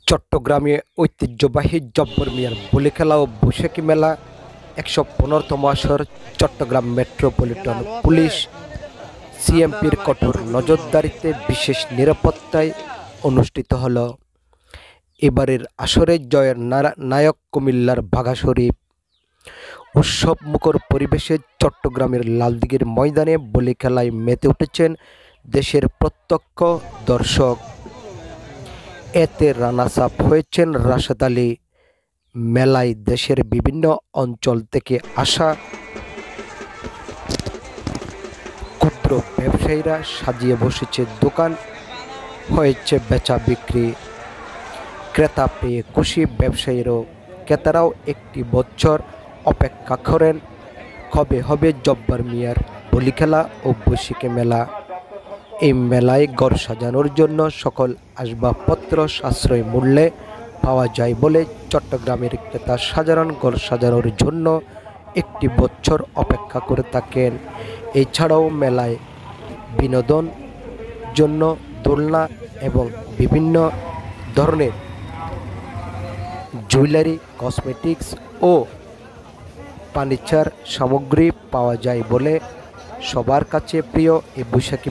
চট্টগ্রামে ঐতিহ্যবাহী জব্বর মিয়ার বলি খেলা ও বৈশাখী মেলা ১১৫তম আসর চট্টগ্রাম মেট্রোপলিটন পুলিশ সিএমপির কঠোর নজরদারিতে বিশেষ নিরাপত্তায় অনুষ্ঠিত হল। এবারের আসরে জয়ের নায়ক কুমিল্লার বাঘা শরীফ। উৎসব মুখর পরিবেশে চট্টগ্রামের লালদিঘির ময়দানে বলি খেলায় মেতে উঠেছেন দেশের প্রত্যক্ষ দর্শক। এতে রানার্স আপ হয়েছেন রাশেদ আলী। মেলায় দেশের বিভিন্ন অঞ্চল থেকে আসা ক্ষুদ্র ব্যবসায়ীরা সাজিয়ে বসেছে দোকান, হয়েছে বেচা বিক্রি। ক্রেতা পেয়ে খুশি ব্যবসায়ীরাও। ক্রেতারাও একটি বছর অপেক্ষা করেন কবে হবে জব্বার মিয়ার বলি খেলা ও বৈশাখী মেলা। এই মেলায় ঘর সাজানোর জন্য সকল আসবাবপত্র সাশ্রয়ী মূল্যে পাওয়া যায় বলে চট্টগ্রামের ক্রেতা সাধারণ ঘর সাজানোর জন্য একটি বছর অপেক্ষা করে থাকেন। এছাড়াও মেলায় বিনোদন জন্য দোলনা এবং বিভিন্ন ধরনের জুয়েলারি, কসমেটিক্স ও ফার্নিচার সামগ্রী পাওয়া যায় বলে সবার কাছে প্রিয় এই বৈশাখী